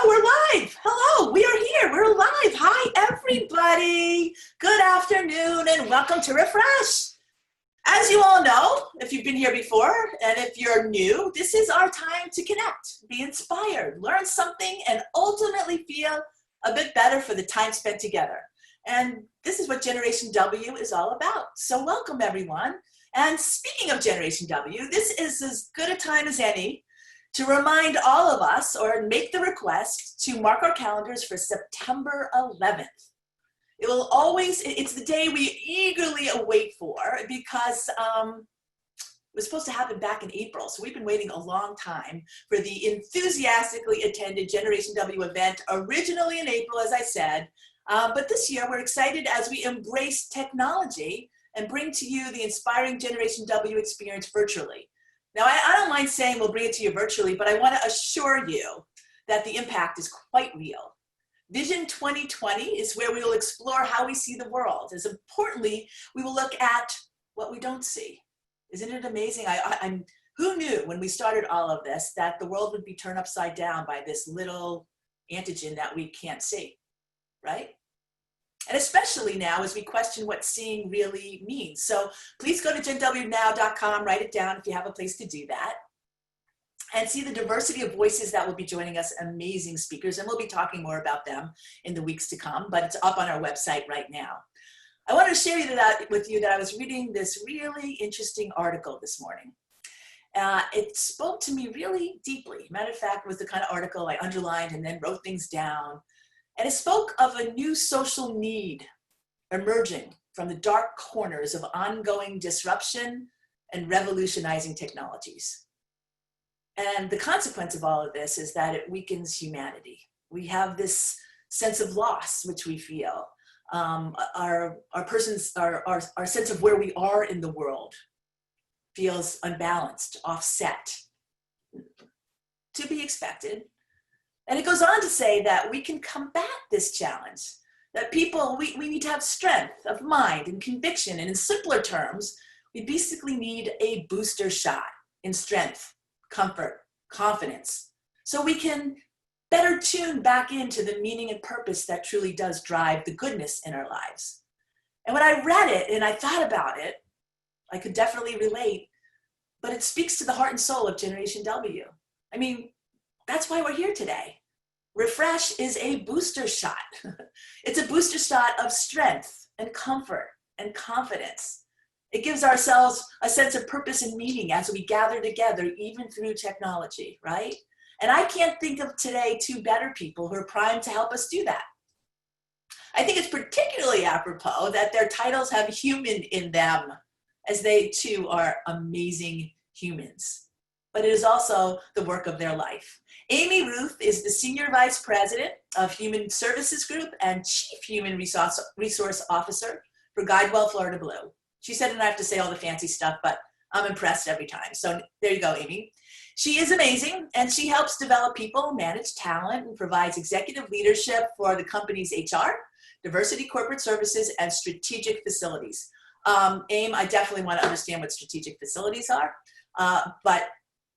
Oh, we're live. Hello, we are here. We're live. Hi, everybody. Good afternoon and welcome to Refresh. As you all know, if you've been here before and if you're new, this is our time to connect, be inspired, learn something, and ultimately feel a bit better for the time spent together. And this is what Generation W is all about. So welcome, everyone. And speaking of Generation W, this is as good a time as any to remind all of us or make the request to mark our calendars for September 11th. It will always, it's the day we eagerly await for because it was supposed to happen back in April. So we've been waiting a long time for the enthusiastically attended Generation W event, originally in April, as I said. But this year we're excited as we embrace technology and bring to you the inspiring Generation W experience virtually. Now, I don't mind saying we'll bring it to you virtually, but I want to assure you that the impact is quite real. Vision 2020 is where we will explore how we see the world. As importantly, we will look at what we don't see. Isn't it amazing? Who knew when we started all of this that the world would be turned upside down by this little antigen that we can't see, right? And especially now as we question what seeing really means. So please go to genwnow.com, write it down if you have a place to do that, and see the diversity of voices that will be joining us, amazing speakers, and we'll be talking more about them in the weeks to come, but it's up on our website right now. I wanted to share with you that I was reading this really interesting article this morning. It spoke to me really deeply. Matter of fact, it was the kind of article I underlined and then wrote things down. And it spoke of a new social need emerging from the dark corners of ongoing disruption and revolutionizing technologies. And the consequence of all of this is that it weakens humanity. We have this sense of loss, which we feel. Our sense of where we are in the world feels unbalanced, offset, to be expected. And it goes on to say that we can combat this challenge, that we need to have strength of mind and conviction. And in simpler terms, we basically need a booster shot in strength, comfort, confidence, so we can better tune back into the meaning and purpose that truly does drive the goodness in our lives. And when I read it and I thought about it, I could definitely relate, but it speaks to the heart and soul of Generation W. I mean, that's why we're here today. Refresh is a booster shot. It's a booster shot of strength and comfort and confidence. It gives ourselves a sense of purpose and meaning as we gather together, even through technology, right? And I can't think of today two better people who are primed to help us do that. I think it's particularly apropos that their titles have human in them, as they too are amazing humans. But it is also the work of their life. Amy Ruth is the Senior Vice President of Human Services Group and Chief Human Resource Officer for GuideWell Florida Blue. She said I don't have to say all the fancy stuff, but I'm impressed every time. So there you go, Amy. She is amazing, and she helps develop people, manage talent, and provides executive leadership for the company's HR, diversity, corporate services, and strategic facilities. Aim, I definitely want to understand what strategic facilities are, but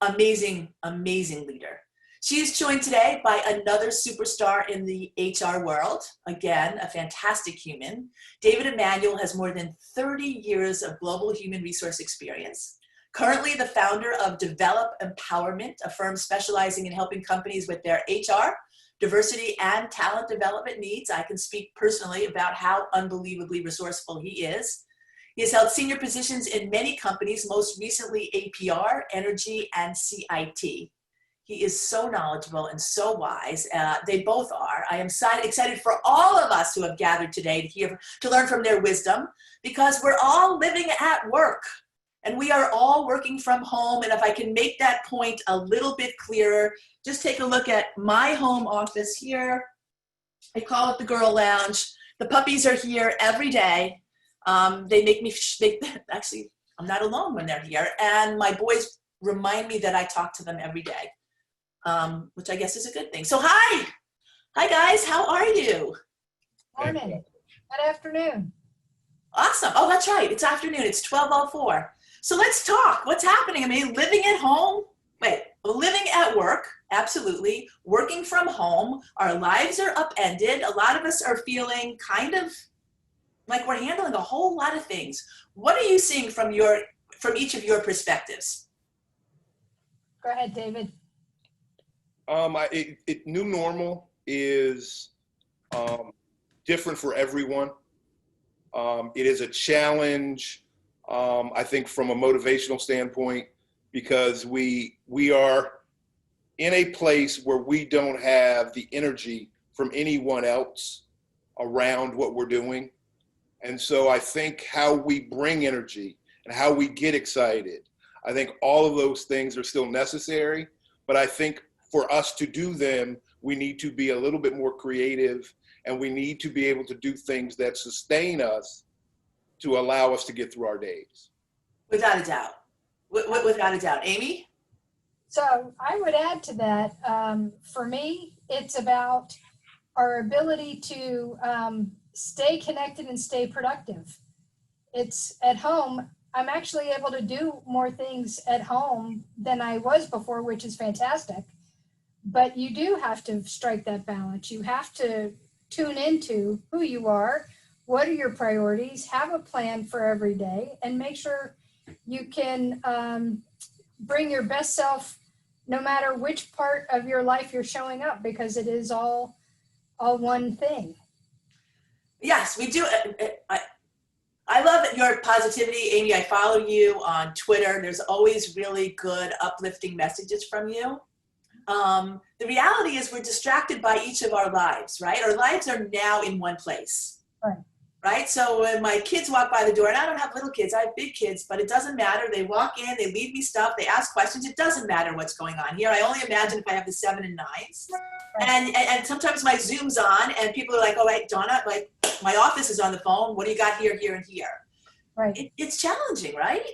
amazing, amazing leader. She is joined today by another superstar in the HR world. Again, a fantastic human. David Emanuel has more than 30 years of global human resource experience. Currently the founder of Develop Empowerment, a firm specializing in helping companies with their HR, diversity, and talent development needs. I can speak personally about how unbelievably resourceful he is. He has held senior positions in many companies, most recently APR, Energy, and CIT. He is so knowledgeable and so wise. They both are. I am excited for all of us who have gathered today to learn from their wisdom, because we're all living at work and we are all working from home. And if I can make that point a little bit clearer, just take a look at my home office here. I call it the Girl Lounge. The puppies are here every day. They make me, actually, I'm not alone when they're here. And my boys remind me that I talk to them every day. Which I guess is a good thing. So hi guys, how are you? Morning. Good afternoon. Awesome. Oh, that's right. It's afternoon. It's 12:04. So let's talk. What's happening? I mean, living at home. Wait, living at work, absolutely. Working from home, our lives are upended. A lot of us are feeling kind of like we're handling a whole lot of things. What are you seeing from each of your perspectives? Go ahead, David. New normal is different for everyone. It is a challenge, I think, from a motivational standpoint, because we are in a place where we don't have the energy from anyone else around what we're doing. And so I think how we bring energy and how we get excited, I think all of those things are still necessary, but I think for us to do them, we need to be a little bit more creative, and we need to be able to do things that sustain us to allow us to get through our days. Without a doubt. Without a doubt. Amy? So I would add to that, for me, it's about our ability to stay connected and stay productive. It's at home, I'm actually able to do more things at home than I was before, which is fantastic. But you do have to strike that balance. You have to tune into who you are, what are your priorities, have a plan for every day, and make sure you can bring your best self no matter which part of your life you're showing up, because it is all one thing. Yes, we do. I love your positivity, Amy. I follow you on Twitter. There's always really good, uplifting messages from you. The reality is we're distracted by each of our lives, right? Our lives are now in one place, right? So when my kids walk by the door, and I don't have little kids, I have big kids, but it doesn't matter. They walk in, they leave me stuff, they ask questions. It doesn't matter what's going on here. I only imagine if I have the 7 and 9s. And sometimes my Zoom's on and people are like, oh, wait, Donna, like my office is on the phone. What do you got here, here, and here? Right. It's challenging, right?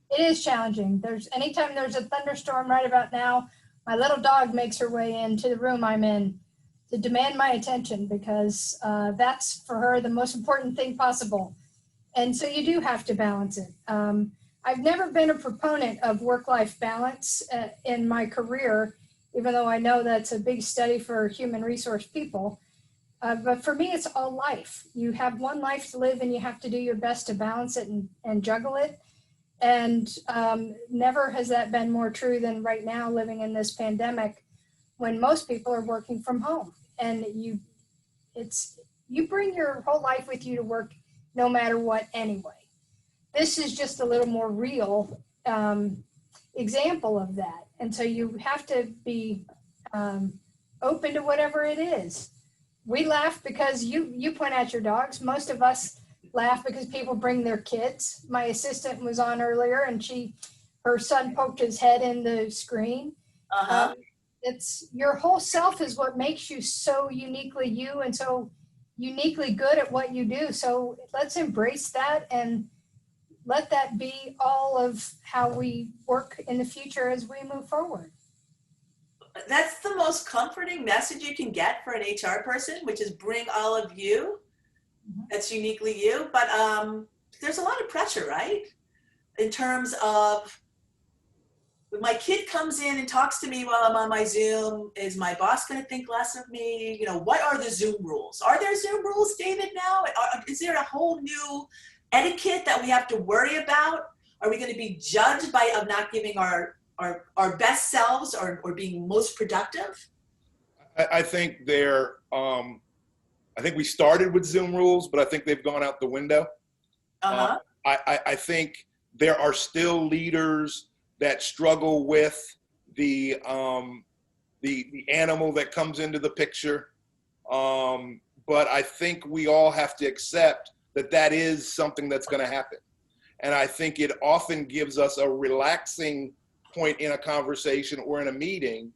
It is challenging. Anytime there's a thunderstorm right about now, my little dog makes her way into the room I'm in to demand my attention, because that's for her the most important thing possible. And so you do have to balance it. I've never been a proponent of work-life balance in my career, even though I know that's a big study for human resource people. But for me, it's all life. You have one life to live, and you have to do your best to balance it and juggle it. And never has that been more true than right now, living in this pandemic, when most people are working from home. And you bring your whole life with you to work no matter what anyway. This is just a little more real example of that. And so you have to be open to whatever it is. We laugh because you point out your dogs. Most of us laugh because people bring their kids. My assistant was on earlier, and her son poked his head in the screen. It's your whole self is what makes you so uniquely you and so uniquely good at what you do. So let's embrace that and let that be all of how we work in the future as we move forward. That's the most comforting message you can get for an HR person, which is bring all of you. That's uniquely you. But there's a lot of pressure, right? In terms of when my kid comes in and talks to me while I'm on my Zoom, is my boss going to think less of me? You know, what are the Zoom rules? Are there Zoom rules, David, now? Is there a whole new etiquette that we have to worry about? Are we going to be judged of not giving our best selves or being most productive? I think I think we started with Zoom rules, but I think they've gone out the window. I think there are still leaders that struggle with the animal that comes into the picture. But I think we all have to accept that is something that's going to happen. And I think it often gives us a relaxing point in a conversation or in a meeting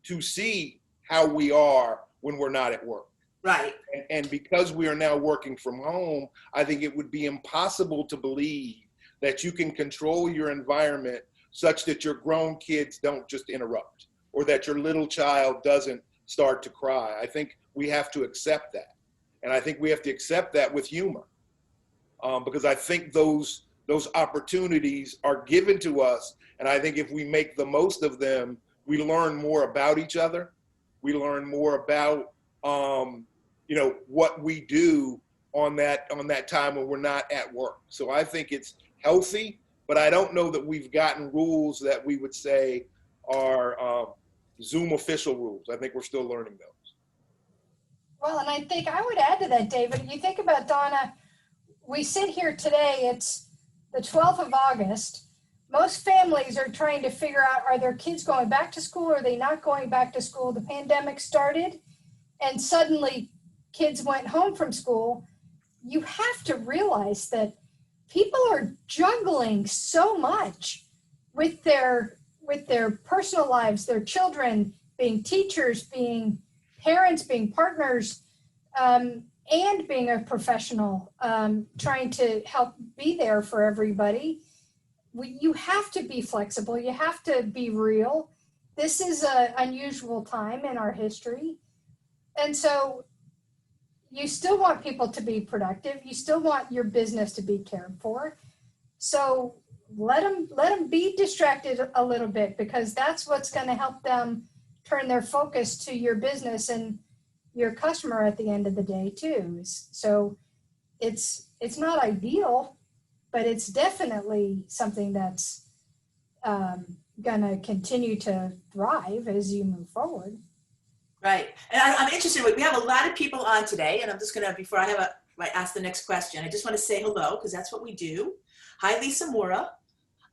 to see how we are when we're not at work. Right. And because we are now working from home, I think it would be impossible to believe that you can control your environment such that your grown kids don't just interrupt, or that your little child doesn't start to cry. I think we have to accept that. And I think we have to accept that with humor, because I think those opportunities are given to us. And I think if we make the most of them, we learn more about each other. We learn more about, what we do on that time when we're not at work. So I think it's healthy, but I don't know that we've gotten rules that we would say are Zoom official rules. I think we're still learning those. Well, and I think I would add to that, David. You think about, Donna, we sit here today, it's the 12th of August. Most families are trying to figure out, are their kids going back to school? Or are they not going back to school? The pandemic started and suddenly kids went home from school. You have to realize that people are juggling so much with their personal lives, their children, being teachers, being parents, being partners, and being a professional, trying to help be there for everybody. You have to be flexible. You have to be real. This is an unusual time in our history. And so you still want people to be productive. You still want your business to be cared for. So let them be distracted a little bit, because that's what's going to help them turn their focus to your business and your customer at the end of the day too. So it's not ideal, but it's definitely something that's going to continue to thrive as you move forward. Right. And I'm interested, we have a lot of people on today, and I'm just going to, before I ask the next question, I just want to say hello, because that's what we do. Hi, Lisa Mora.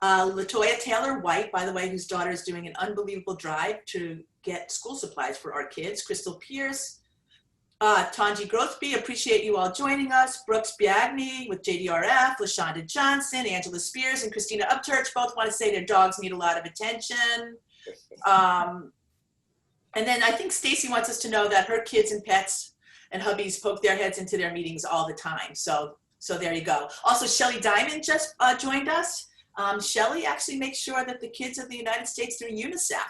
Latoya Taylor White, by the way, whose daughter is doing an unbelievable drive to get school supplies for our kids. Crystal Pierce. Tanji Grothby, appreciate you all joining us. Brooks Biagni with JDRF, LaShonda Johnson, Angela Spears, and Christina Upchurch both want to say their dogs need a lot of attention. And then I think Stacy wants us to know that her kids and pets and hubbies poke their heads into their meetings all the time. So there you go. Also, Shelly Diamond just joined us. Shelly actually makes sure that the kids of the United States through UNICEF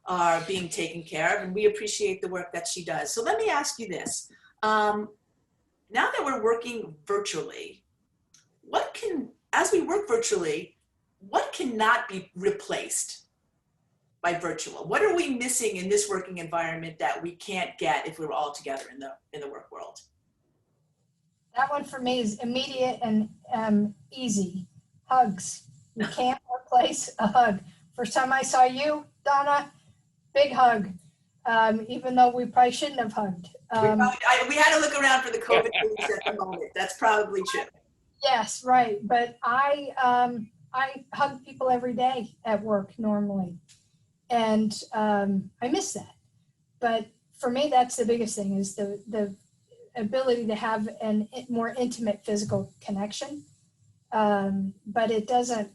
are being taken care of, and we appreciate the work that she does. So let me ask you this. Now that we're working virtually, as we work virtually, what cannot be replaced by virtual? What are we missing in this working environment that we can't get if we're all together in the work world? That one for me is immediate and easy. Hugs. You can't replace a hug. First time I saw you, Donna, big hug. Even though we probably shouldn't have hugged. We had to look around for the COVID news at the moment. That's probably true. Yes, right. But I hug people every day at work normally. And I miss that. But for me, that's the biggest thing, is the ability to have a more intimate physical connection. But it doesn't,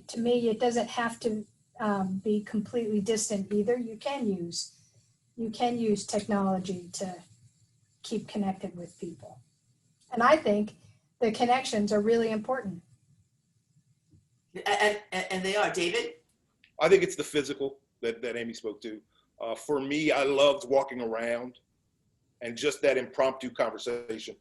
to me, it doesn't have to be completely distant either. You can use technology to keep connected with people. And I think the connections are really important. And they are. David? I think it's the physical that Amy spoke to. For me, I loved walking around and just that impromptu conversation.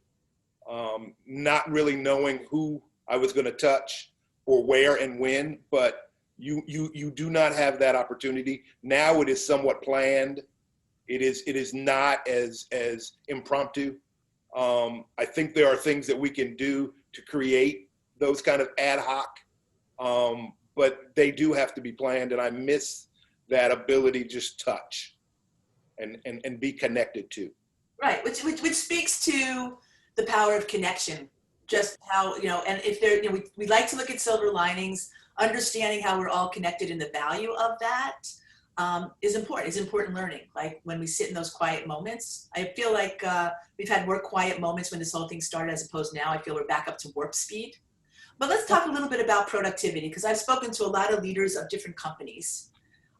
Not really knowing who I was going to touch or where and when, but you do not have that opportunity. Now it is somewhat planned. It is not as impromptu. I think there are things that we can do to create those kind of ad hoc, but they do have to be planned, and I miss that ability to just touch and be connected to. Right, which speaks to the power of connection. Just how, and if there, we like to look at silver linings, understanding how we're all connected and the value of that is important. It's important learning. Like when we sit in those quiet moments, I feel like we've had more quiet moments when this whole thing started, as opposed now I feel we're back up to warp speed. But let's talk a little bit about productivity, because I've spoken to a lot of leaders of different companies.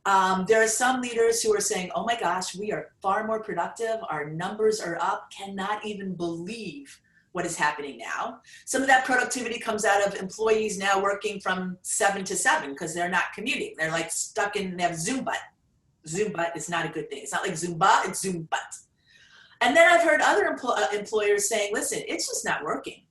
There are some leaders who are saying, oh my gosh, we are far more productive. Our numbers are up. Cannot even believe what is happening now. Some of that productivity comes out of employees now working from 7 to 7 because they're not commuting. They're like stuck in, they have Zoom butt. Zoom butt is not a good thing. It's not like Zumba, it's Zoom butt. And then I've heard other employers saying, listen, it's just not working.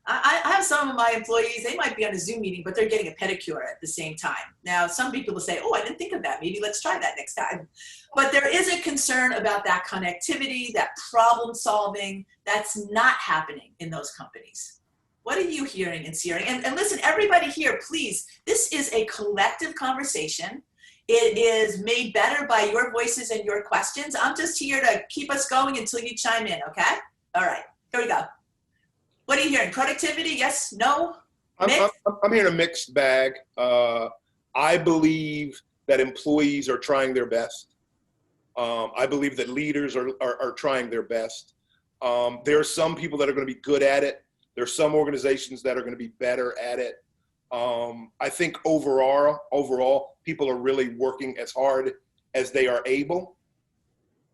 I have some of my employees, they might be on a Zoom meeting, but they're getting a pedicure at the same time. Now, some people will say, oh, I didn't think of that. Maybe let's try that next time. But there is a concern about that connectivity, that problem solving. That's not happening in those companies. What are you hearing and seeing? And listen, everybody here, please, this is a collective conversation. It is made better by your voices and your questions. I'm just here to keep us going until you chime in, okay? All right, here we go. What are you hearing? Productivity? Yes? No? I'm hearing a mixed bag. I believe that employees are trying their best. I believe that leaders are trying their best. There are some people that are going to be good at it. There are some organizations that are going to be better at it. I think overall, people are really working as hard as they are able.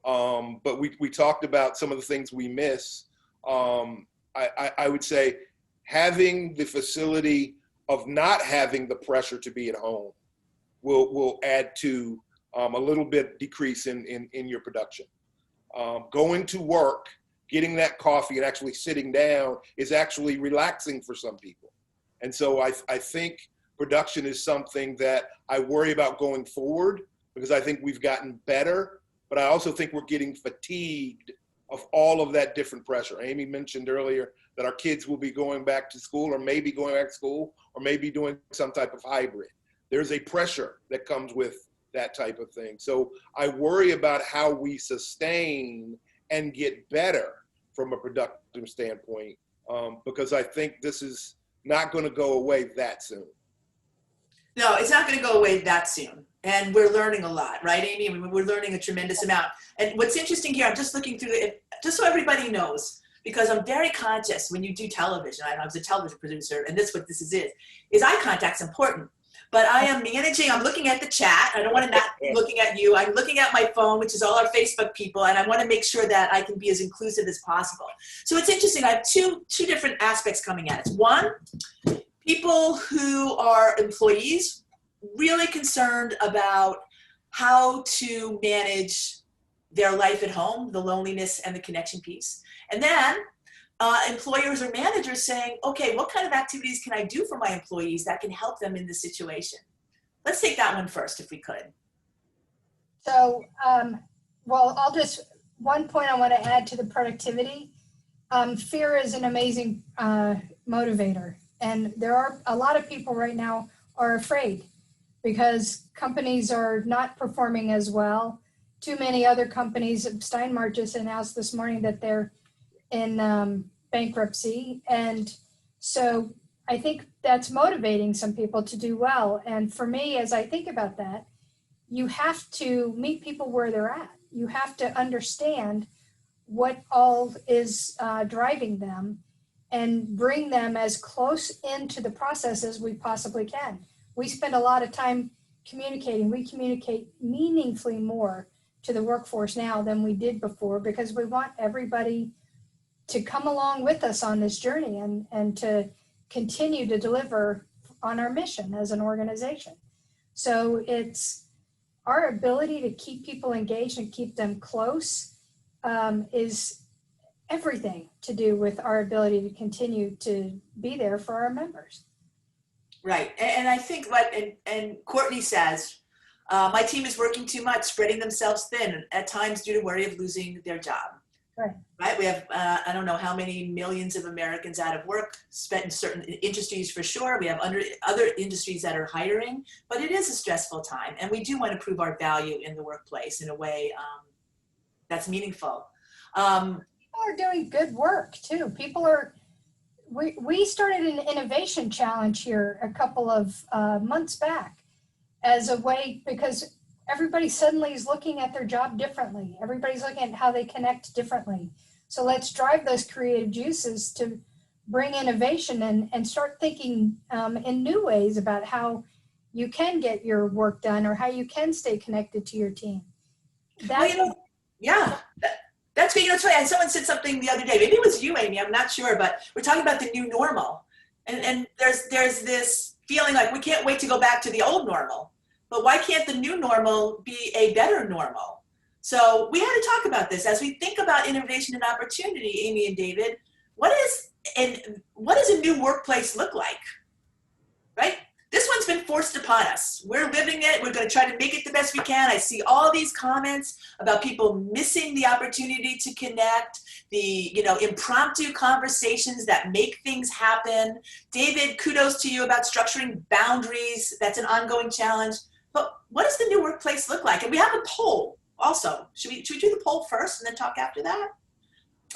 But we talked about some of the things we miss. I would say having the facility of not having the pressure to be at home will add to a little bit decrease in your production. Going to work, getting that coffee and actually sitting down is actually relaxing for some people. And so I think production is something that I worry about going forward because I think we've gotten better, but I also think we're getting fatigued of all of that different pressure. Amy mentioned earlier that our kids will be going back to school or maybe going back to school or maybe doing some type of hybrid. There's a pressure that comes with that type of thing. So I worry about how we sustain and get better from a productive standpoint because I think this is not going to go away that soon. No, it's not going to go away that soon. And we're learning a lot, right, Amy? I mean, we're learning a tremendous amount. And what's interesting here, I'm just looking through it, just so everybody knows, because I'm very conscious when you do television. I was a television producer, and this what this is eye contact's important. But I am managing, I'm looking at the chat. I don't want to not be looking at you. I'm looking at my phone, which is all our Facebook people, and I want to make sure that I can be as inclusive as possible. So it's interesting. I have two different aspects coming at us. One, people who are employees, really concerned about how to manage their life at home, the loneliness and the connection piece. And then employers or managers saying, okay, what kind of activities can I do for my employees that can help them in this situation? Let's take that one first, if we could. So, well, one point I want to add to the productivity. Fear is an amazing motivator. And there are a lot of people right now are afraid because companies are not performing as well. Too many other companies, Steinmart just announced this morning that they're in bankruptcy. And so I think that's motivating some people to do well. And for me, as I think about that, you have to meet people where they're at. You have to understand what all is driving them and bring them as close into the process as we possibly can. We spend a lot of time communicating. We communicate meaningfully more to the workforce now than we did before because we want everybody to come along with us on this journey and to continue to deliver on our mission as an organization. So it's our ability to keep people engaged and keep them close is everything to do with our ability to continue to be there for our members. Right. And I think and Courtney says, my team is working too much, spreading themselves thin, at times due to worry of losing their job. Right. We have, I don't know how many millions of Americans out of work, spent in certain industries for sure. We have other industries that are hiring, but it is a stressful time. And we do want to prove our value in the workplace in a way that's meaningful. People are doing good work too. We started an innovation challenge here a couple of months back as a way, because everybody suddenly is looking at their job differently. Everybody's looking at how they connect differently. So let's drive those creative juices to bring innovation and start thinking in new ways about how you can get your work done or how you can stay connected to your team. That's great. That's right. Someone said something the other day. Maybe it was you, Amy. I'm not sure, but we're talking about the new normal, and there's this feeling like we can't wait to go back to the old normal. But why can't the new normal be a better normal? So we had to talk about this as we think about innovation and opportunity. Amy and David, what is and what does a new workplace look like, right? This one's been forced upon us. We're living it. We're going to try to make it the best we can. I see all these comments about people missing the opportunity to connect, the impromptu conversations that make things happen. David, kudos to you about structuring boundaries. That's an ongoing challenge. But what does the new workplace look like? And we have a poll also. Should we do the poll first and then talk after that?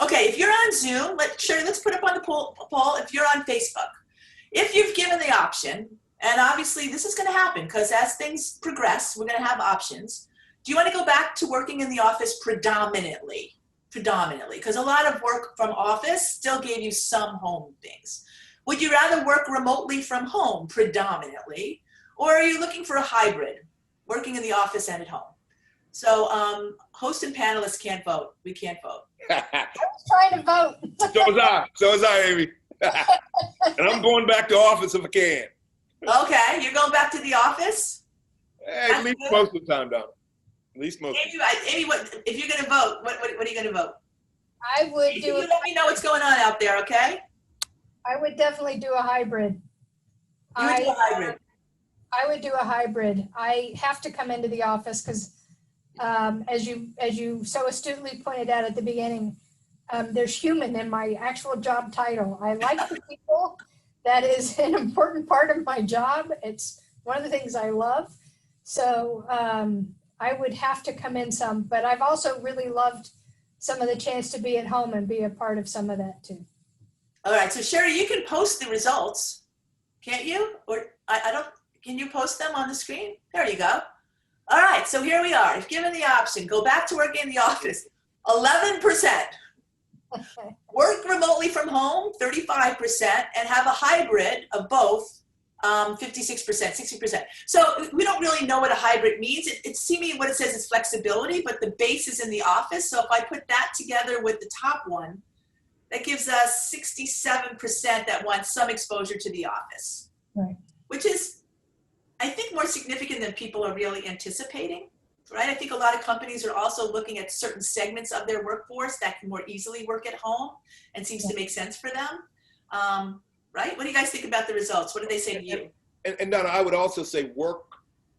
Okay, if you're on Zoom, let's put up on the poll if you're on Facebook. If you've given the option, and obviously this is going to happen because as things progress, we're going to have options. Do you want to go back to working in the office predominantly? Predominantly, because a lot of work from office still gave you some home things. Would you rather work remotely from home predominantly, or are you looking for a hybrid, working in the office and at home? So host and panelists can't vote. We can't vote. I was trying to vote. So was I, Amy. And I'm going back to office if I can. Okay, you're going back to the office? At least most of the time, Donna. At least most. Amy, what if you're going to vote? What are you going to vote? I would You let me know what's going on out there, okay? I would definitely do a hybrid. You would do a hybrid. I would do a hybrid. I have to come into the office because, as you so astutely pointed out at the beginning, there's human in my actual job title. I like the people. That is an important part of my job. It's one of the things I love. So I would have to come in some, but I've also really loved some of the chance to be at home and be a part of some of that too. All right, so Sherry, you can post the results, can't you? Or I don't, can you post them on the screen? There you go. All right, so here we are. If given the option, go back to working in the office, 11%. Work remotely from home, 35%, and have a hybrid of both, 56%, 60%. So we don't really know what a hybrid means. It's seeming what it says is flexibility, but the base is in the office. So if I put that together with the top one, that gives us 67% that want some exposure to the office, Right. which is, I think, more significant than people are really anticipating. Right? I think a lot of companies are also looking at certain segments of their workforce that can more easily work at home and seems to make sense for them. Right? What do you guys think about the results? What did they say to you? And Donna, I would also say work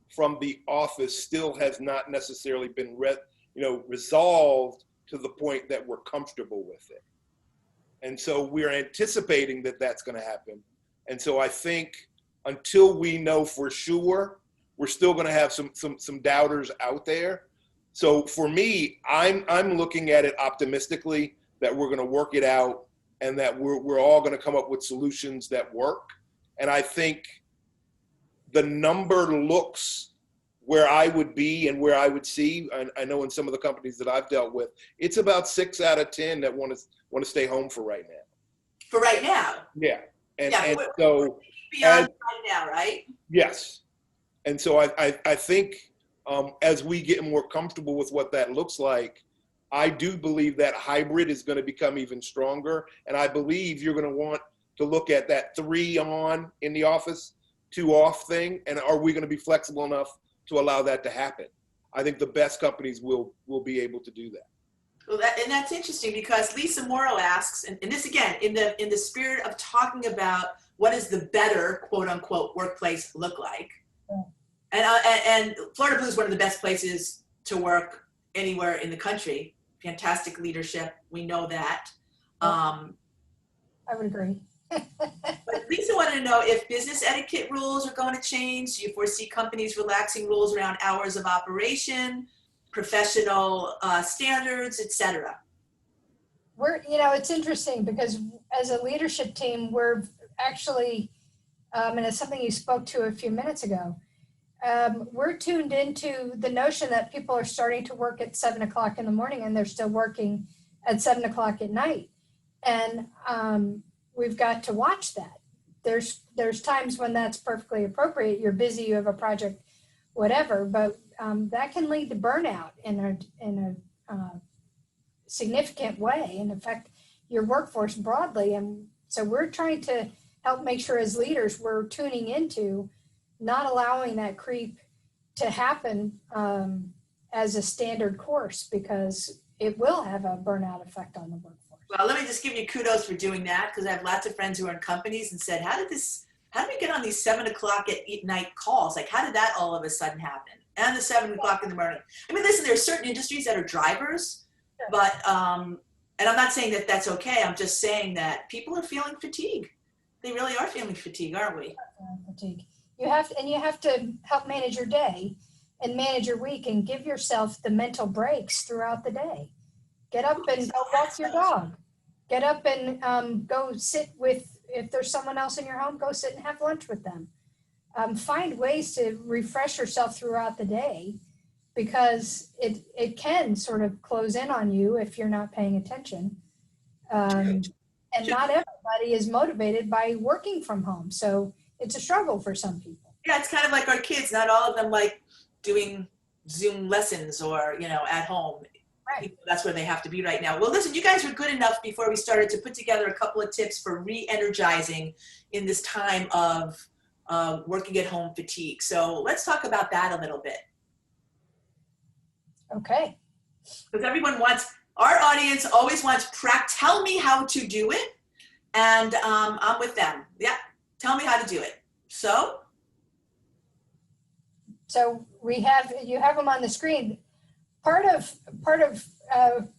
from the office still has not necessarily been resolved to the point that we're comfortable with it. And so we're anticipating that that's going to happen. And so I think until we know for sure, we're still going to have some doubters out there. So for me, I'm looking at it optimistically that we're going to work it out and that we're all going to come up with solutions that work. And I think the number looks where I would be and where I would see. I know in some of the companies that I've dealt with, it's about 6 out of 10 that want to stay home for right now. For right now? Yeah. And we're so beyond right now, right? Yes. And so I think as we get more comfortable with what that looks like, I do believe that hybrid is going to become even stronger. And I believe you're going to want to look at that 3 on in the office, 2 off thing. And are we going to be flexible enough to allow that to happen? I think the best companies will be able to do that. Well, that's interesting because Lisa Morrow asks, and this again, in the spirit of talking about what does the better, quote unquote, workplace look like. And Florida Blue is one of the best places to work anywhere in the country. Fantastic leadership. We know that. I would agree. But Lisa wanted to know if business etiquette rules are going to change. Do you foresee companies relaxing rules around hours of operation, professional standards, etc.? It's interesting because as a leadership team, we're actually, and it's something you spoke to a few minutes ago, we're tuned into the notion that people are starting to work at 7 o'clock in the morning and they're still working at 7 o'clock at night. And we've got to watch that. There's times when that's perfectly appropriate. You're busy, you have a project, whatever, but that can lead to burnout in a significant way and affect your workforce broadly. And so we're trying to help make sure as leaders we're tuning into not allowing that creep to happen as a standard course, because it will have a burnout effect on the workforce. Well, let me just give you kudos for doing that, because I have lots of friends who are in companies and said, how did we get on these 7 o'clock at night calls? Like, how did that all of a sudden happen? And the 7 o'clock in the morning. I mean, listen, there are certain industries that are drivers, but, and I'm not saying that that's okay. I'm just saying that people are feeling fatigue. They really are feeling fatigue, aren't we? Fatigue. You have to help manage your day and manage your week and give yourself the mental breaks throughout the day. Get up and go walk your dog. Get up and go sit with, if there's someone else in your home, go sit and have lunch with them. Find ways to refresh yourself throughout the day, because it can sort of close in on you if you're not paying attention. And not everybody is motivated by working from home. So it's a struggle for some people. Yeah, it's kind of like our kids. Not all of them like doing Zoom lessons or, at home. Right. That's where they have to be right now. Well, listen, you guys were good enough before we started to put together a couple of tips for re-energizing in this time of working at home fatigue. So let's talk about that a little bit. Okay. Because our audience always wants, tell me how to do it. And I'm with them. Yeah, tell me how to do it. So you have them on the screen. Part of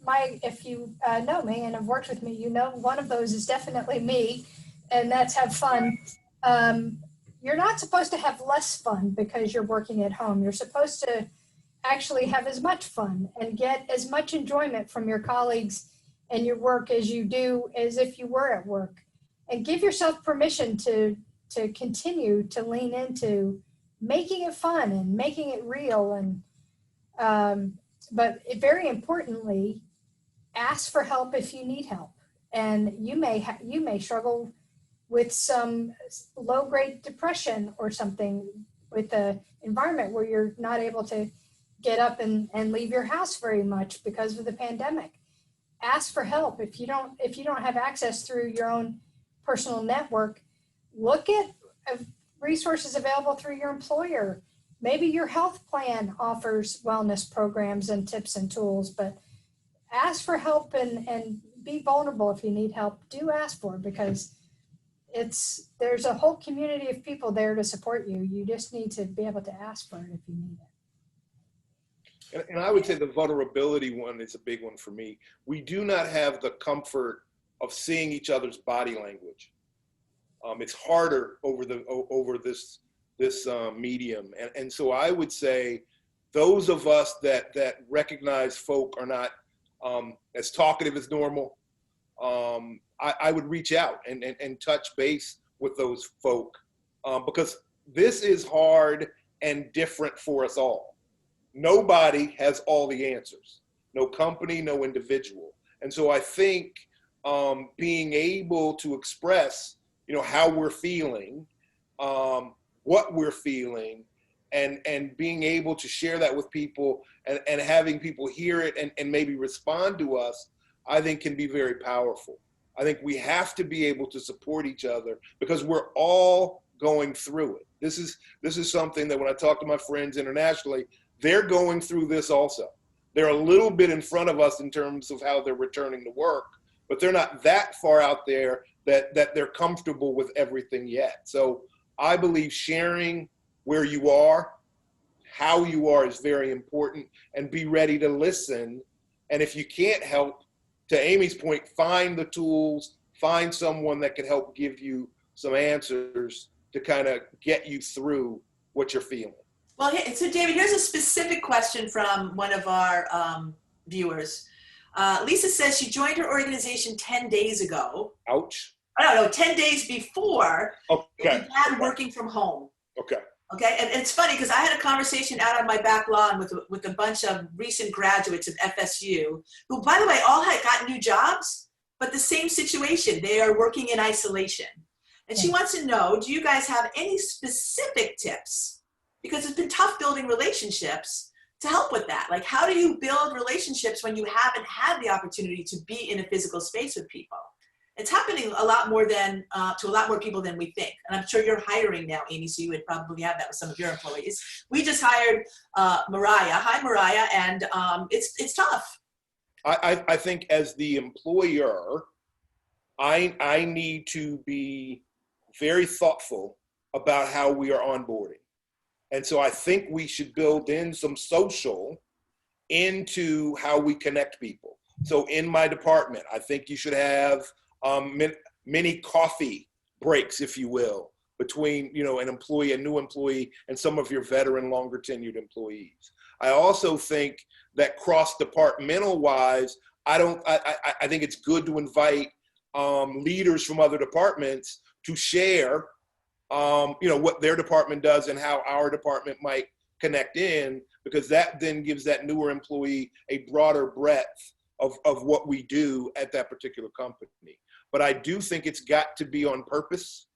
my, if you know me and have worked with me, one of those is definitely me, and that's have fun. You're not supposed to have less fun because you're working at home. You're supposed to actually have as much fun and get as much enjoyment from your colleagues and your work as you do as if you were at work. And give yourself permission to continue to lean into making it fun and making it real. And but very importantly, ask for help if you need help. And you may struggle with some low-grade depression or something with the environment where you're not able to get up and leave your house very much because of the pandemic. Ask for help. If you don't have access through your own personal network, look at resources available through your employer. Maybe your health plan offers wellness programs and tips and tools, but ask for help and be vulnerable if you need help. Do ask for it, because there's a whole community of people there to support you. You just need to be able to ask for it if you need it. And I would say the vulnerability one is a big one for me. We do not have the comfort of seeing each other's body language. It's harder over this medium. And so I would say those of us that recognize folk are not as talkative as normal, I would reach out and touch base with those folk, because this is hard and different for us all. Nobody has all the answers. No company, no individual. And so I think being able to express, how we're feeling, what we're feeling, and being able to share that with people and having people hear it and maybe respond to us, I think can be very powerful. I think we have to be able to support each other because we're all going through it. This is something that when I talk to my friends internationally, they're going through this also. They're a little bit in front of us in terms of how they're returning to work, but they're not that far out there that they're comfortable with everything yet. So I believe sharing where you are, how you are is very important, and be ready to listen. And if you can't help, to Amy's point, find the tools, find someone that can help give you some answers to kind of get you through what you're feeling. Well, so David, here's a specific question from one of our viewers. Lisa says she joined her organization 10 days ago. Ouch. I don't know, 10 days before Okay. began working from home. Okay. Okay, and it's funny because I had a conversation out on my back lawn with a bunch of recent graduates of FSU who, by the way, all had gotten new jobs, but the same situation. They are working in isolation. And she wants to know, do you guys have any specific tips? Because it's been tough building relationships to help with that. Like, how do you build relationships when you haven't had the opportunity to be in a physical space with people? It's happening a lot more to a lot more people than we think. And I'm sure you're hiring now, Amy, so you would probably have that with some of your employees. We just hired Mariah. Hi, Mariah. And it's tough. I think as the employer, I need to be very thoughtful about how we are onboarding. And so I think we should build in some social into how we connect people. So in my department, I think you should have many coffee breaks, if you will, between, you know, an employee, a new employee, and some of your veteran, longer tenured employees. I also think that cross-departmental wise, I think it's good to invite leaders from other departments to share, you know, what their department does and how our department might connect in, because that then gives that newer employee a broader breadth of what we do at that particular company. But I do think it's got to be on purpose.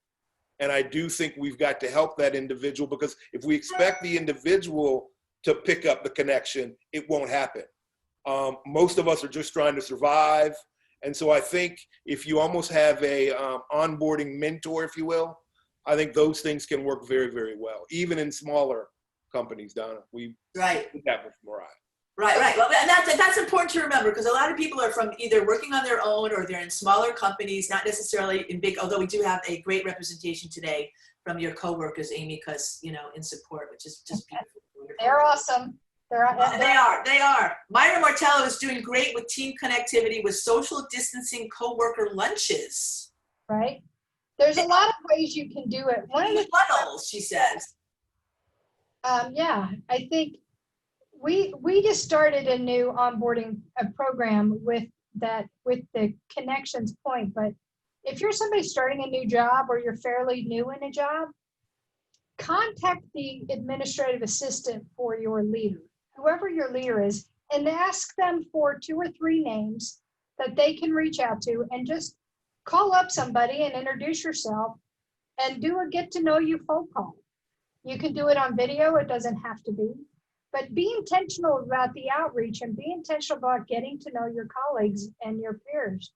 And I do think we've got to help that individual, because if we expect the individual to pick up the connection, it won't happen. Most of us are just trying to survive. And so I think if you almost have a onboarding mentor, if you will, I think those things can work very, very well, even in smaller companies, Donna. We Right. that with Mariah. Right. Well, and that's important to remember, because a lot of people are from either working on their own or they're in smaller companies, not necessarily in big, although we do have a great representation today from your coworkers, Amy, because, you know, in support, which is just beautiful. They're awesome. They are. Myra Martello is doing great with team connectivity with social distancing coworker lunches. Right. There's a lot of ways you can do it. One of the funnels, she says. Yeah, I think we just started a new onboarding program with the connections point. But if you're somebody starting a new job or you're fairly new in a job, contact the administrative assistant for your leader, whoever your leader is, and ask them for 2 or 3 names that they can reach out to, and just call up somebody and introduce yourself and do a get to know you phone call. You can do it on video, it doesn't have to be, but be intentional about the outreach and be intentional about getting to know your colleagues and your peers.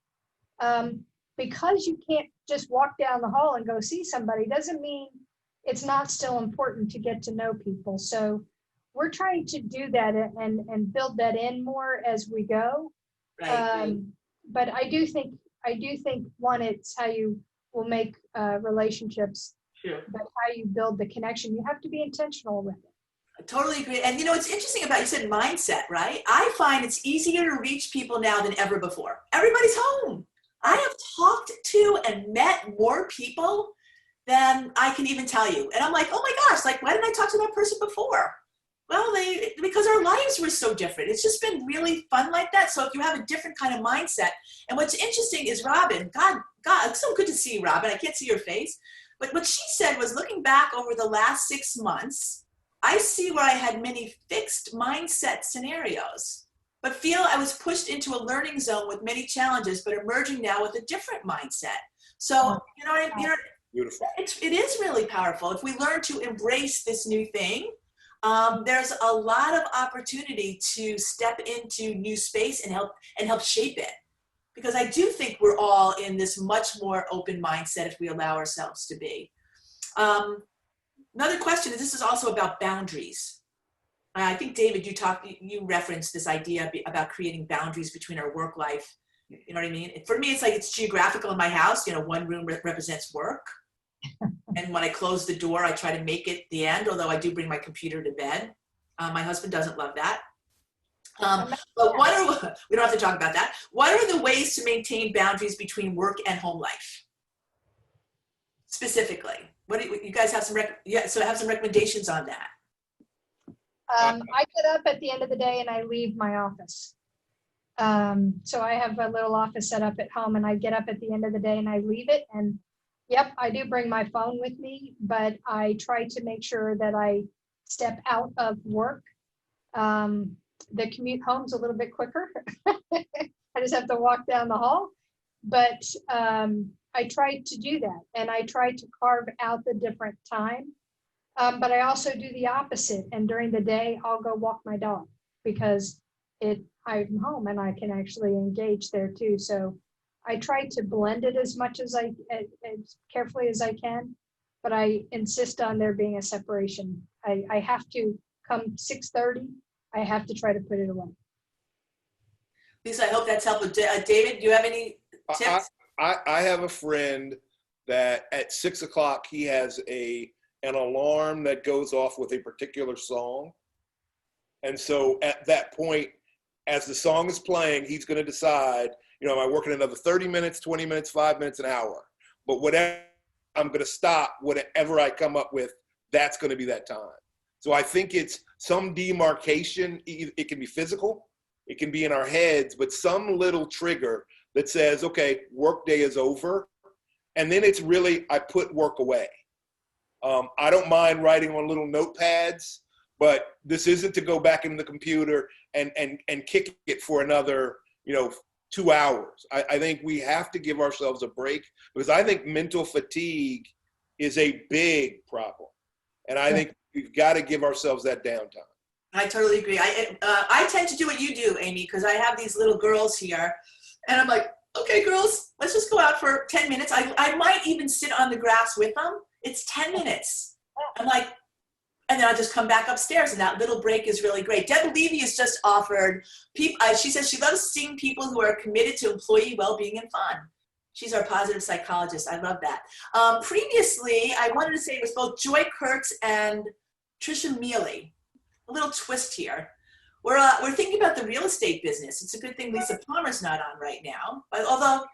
Because you can't just walk down the hall and go see somebody doesn't mean it's not still important to get to know people. So we're trying to do that and build that in more as we go. Right. But I do think one, it's how you will make relationships, Sure. but how you build the connection. You have to be intentional with it. I totally agree. And you know, it's interesting about, you said mindset, right? I find it's easier to reach people now than ever before. Everybody's home. I have talked to and met more people than I can even tell you. And I'm like, oh my gosh, like, why didn't I talk to that person before? Well, because our lives were so different. It's just been really fun like that. So if you have a different kind of mindset, and what's interesting is Robin, God, it's so good to see you, Robin. I can't see your face. But what she said was, looking back over the last 6 months, I see where I had many fixed mindset scenarios, but feel I was pushed into a learning zone with many challenges, but emerging now with a different mindset. So, you know, Beautiful. It is really powerful. If we learn to embrace this new thing, there's a lot of opportunity to step into new space and help shape it. Because I do think we're all in this much more open mindset if we allow ourselves to be. Another question, and this is also about boundaries. I think, David, you referenced this idea about creating boundaries between our work life. You know what I mean? For me, it's like it's geographical in my house. You know, one room represents work. And when I close the door, I try to make it the end, although I do bring my computer to bed. My husband doesn't love that. But we don't have to talk about that. What are the ways to maintain boundaries between work and home life? Specifically, what do you guys have some recommendations on that? I get up at the end of the day and I leave my office. So I have a little office set up at home, and I get up at the end of the day and I leave it. And yep, I do bring my phone with me, but I try to make sure that I step out of work. The commute home's a little bit quicker. I just have to walk down the hall, but I try to do that, and I try to carve out the different time. But I also do the opposite, and during the day I'll go walk my dog, because I'm home and I can actually engage there too. So I try to blend it as carefully as I can, but I insist on there being a separation. I have to come 6:30. I have to try to put it away. Lisa, I hope that's helpful. David, do you have any tips? I have a friend that at 6 o'clock, he has an alarm that goes off with a particular song. And so at that point, as the song is playing, he's going to decide, you know, am I working another 30 minutes, 20 minutes, 5 minutes, an hour? But whatever, I'm going to stop, whatever I come up with, that's going to be that time. So I think it's some demarcation. It can be physical, it can be in our heads, but some little trigger that says, okay, work day is over. And then it's really, I put work away. I don't mind writing on little notepads, but this isn't to go back into the computer and kick it for another, 2 hours. I think we have to give ourselves a break, because I think mental fatigue is a big problem. And I think we've got to give ourselves that downtime. I totally agree. I tend to do what you do, Amy, because I have these little girls here, and I'm like, okay, girls, let's just go out for 10 minutes. I might even sit on the grass with them. It's 10 minutes. I'm like, and then I'll just come back upstairs, and that little break is really great. Deb Levy has just offered, she says she loves seeing people who are committed to employee well-being and fun. She's our positive psychologist. I love that. Previously, I wanted to say it was both Joy Kurtz and Trisha Mealy. A little twist here. We're thinking about the real estate business. It's a good thing Lisa Palmer's not on right now, although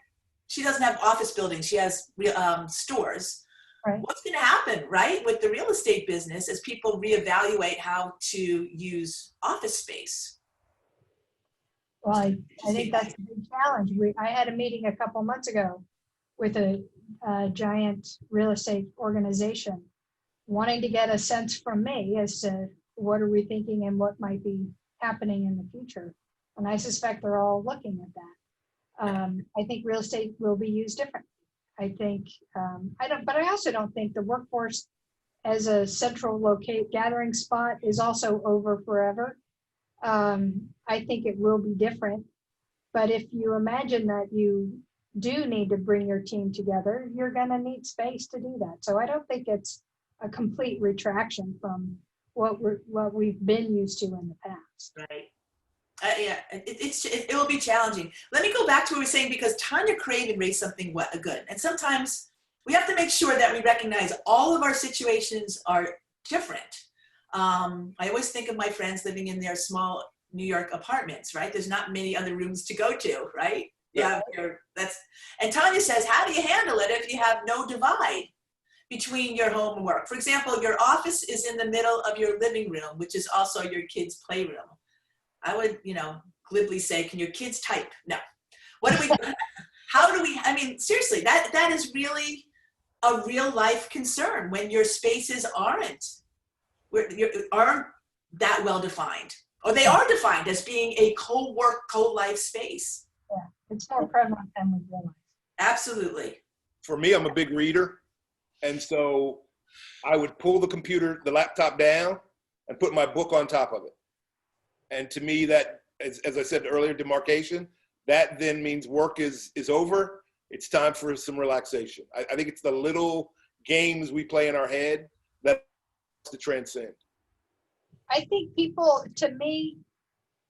she doesn't have office buildings. She has stores. Right. What's going to happen, right, with the real estate business as people reevaluate how to use office space? Well, I think that's a big challenge. I had a meeting a couple months ago with a giant real estate organization wanting to get a sense from me as to what are we thinking and what might be happening in the future. And I suspect they're all looking at that. I think real estate will be used differently. I think, but I also don't think the workforce as a central gathering spot is also over forever. I think it will be different, but if you imagine that you do need to bring your team together, you're going to need space to do that. So I don't think it's a complete retraction from what we've been used to in the past. Right. Yeah, it will be challenging. Let me go back to what we were saying, because Tanya Craven raised something good. And sometimes we have to make sure that we recognize all of our situations are different. I always think of my friends living in their small New York apartments, right? There's not many other rooms to go to, right? Yeah. And Tanya says, how do you handle it if you have no divide between your home and work? For example, your office is in the middle of your living room, which is also your kids' playroom. I would, glibly say, can your kids type? No. What do we, how do we, seriously, that is really a real life concern when your spaces aren't that well defined, or they are defined as being a co-work, co-life space. Yeah, it's more prevalent than we realize. Absolutely. For me, I'm a big reader. And so I would pull the laptop down and put my book on top of it. And to me, that, as I said earlier, demarcation, that then means work is over. It's time for some relaxation. I think it's the little games we play in our head that to transcend. I think people, to me,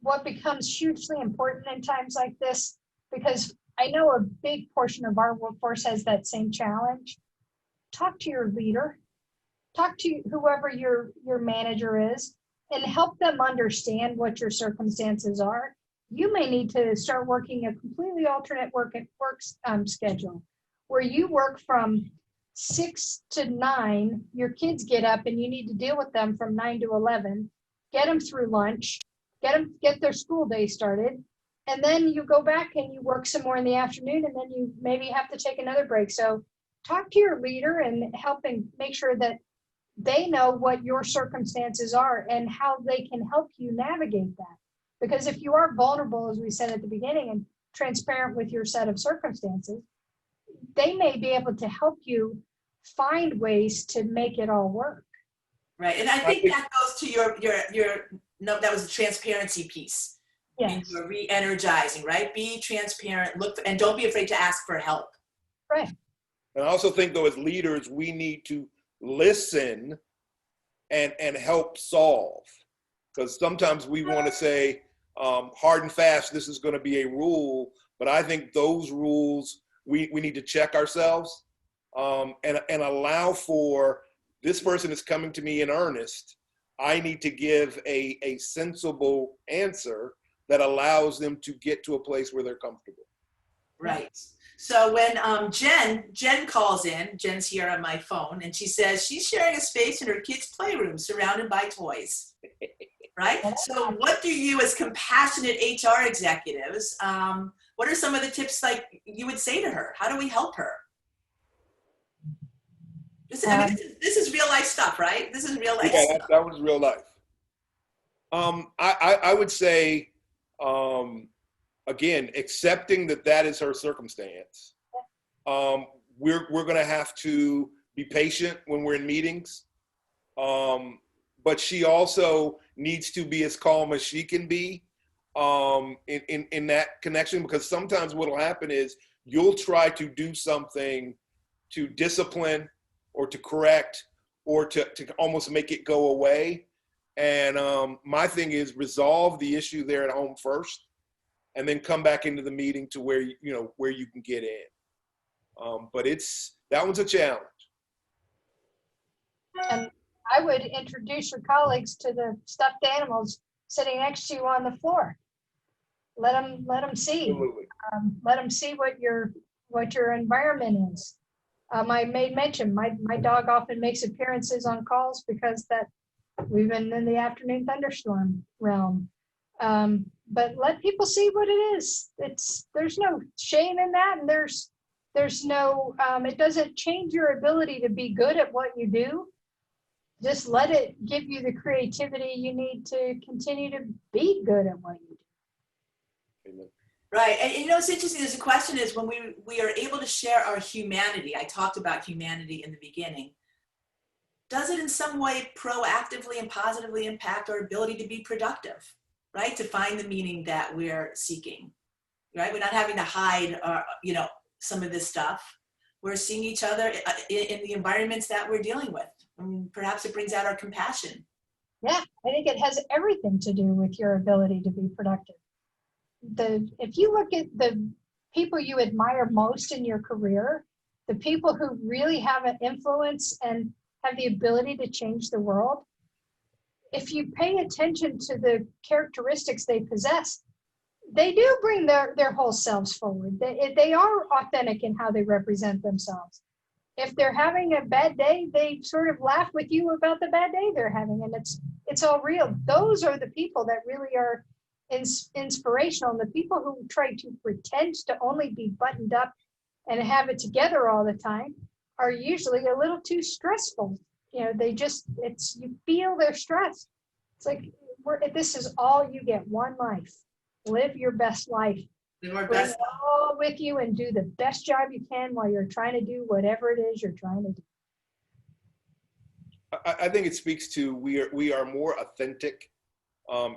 what becomes hugely important in times like this, because I know a big portion of our workforce has that same challenge. Talk to your leader, talk to whoever your manager is, and help them understand what your circumstances are. You may need to start working a completely alternate work schedule, where you work from 6 to 9, your kids get up and you need to deal with them from 9 to 11, get them through lunch, get their school day started, and then you go back and you work some more in the afternoon, and then you maybe have to take another break. So talk to your leader and helping make sure that they know what your circumstances are and how they can help you navigate that. Because if you are vulnerable, as we said at the beginning, and transparent with your set of circumstances, they may be able to help you find ways to make it all work. Right, and I think that goes to your that was the transparency piece. Yes. You're re-energizing, right? Be transparent, and don't be afraid to ask for help. Right. And I also think, though, as leaders, we need to listen and help solve. Because sometimes we want to say, hard and fast, this is going to be a rule, but I think those rules, we need to check ourselves and allow for this person is coming to me in earnest. I need to give a sensible answer that allows them to get to a place where they're comfortable. Right. So when Jen calls in, Jen's here on my phone, and she says she's sharing a space in her kids' playroom surrounded by toys. Right? So what do you as compassionate HR executives, what are some of the tips like you would say to her? How do we help her? This is real life stuff, right? This is real life stuff. That was real life. I would say, again, accepting that is her circumstance. We're going to have to be patient when we're in meetings. But she also needs to be as calm as she can be in that connection, because sometimes what will happen is you'll try to do something to discipline or to correct or to almost make it go away. And my thing is resolve the issue there at home first, and then come back into the meeting to where you can get in. But that one's a challenge. And I would introduce your colleagues to the stuffed animals sitting next to you on the floor. Let them see. Absolutely. Let them see what your environment is. I made mention my dog often makes appearances on calls because that we've been in the afternoon thunderstorm realm. But let people see what it is. There's no shame in that, and there's no it doesn't change your ability to be good at what you do. Just let it give you the creativity you need to continue to be good at what you do. Amen. Right. And what's interesting is the question is when we are able to share our humanity, I talked about humanity in the beginning, does it in some way proactively and positively impact our ability to be productive, right? To find the meaning that we're seeking, right? We're not having to hide, some of this stuff. We're seeing each other in the environments that we're dealing with. And perhaps it brings out our compassion. Yeah, I think it has everything to do with your ability to be productive. If you look at the people you admire most in your career, the people who really have an influence and have the ability to change the world, if you pay attention to the characteristics they possess, they do bring their whole selves forward. They are authentic in how they represent themselves. If they're having a bad day, they sort of laugh with you about the bad day they're having, and it's all real. Those are the people that really are inspirational. And the people who try to pretend to only be buttoned up and have it together all the time are usually a little too stressful. You feel their stress. It's like, this is all you get, one life. Live your best life. Bring it all with you and do the best job you can while you're trying to do whatever it is you're trying to do. I think it speaks to we are more authentic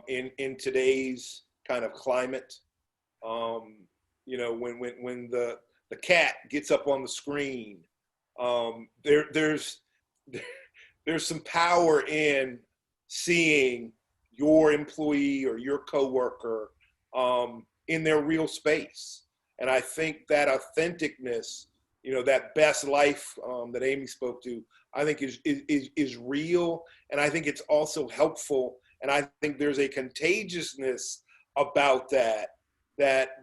in today's kind of climate. When the cat gets up on the screen, there's some power in seeing your employee or your coworker in their real space. And I think that authenticness, that best life that Amy spoke to, I think is real. And I think it's also helpful. And I think there's a contagiousness about that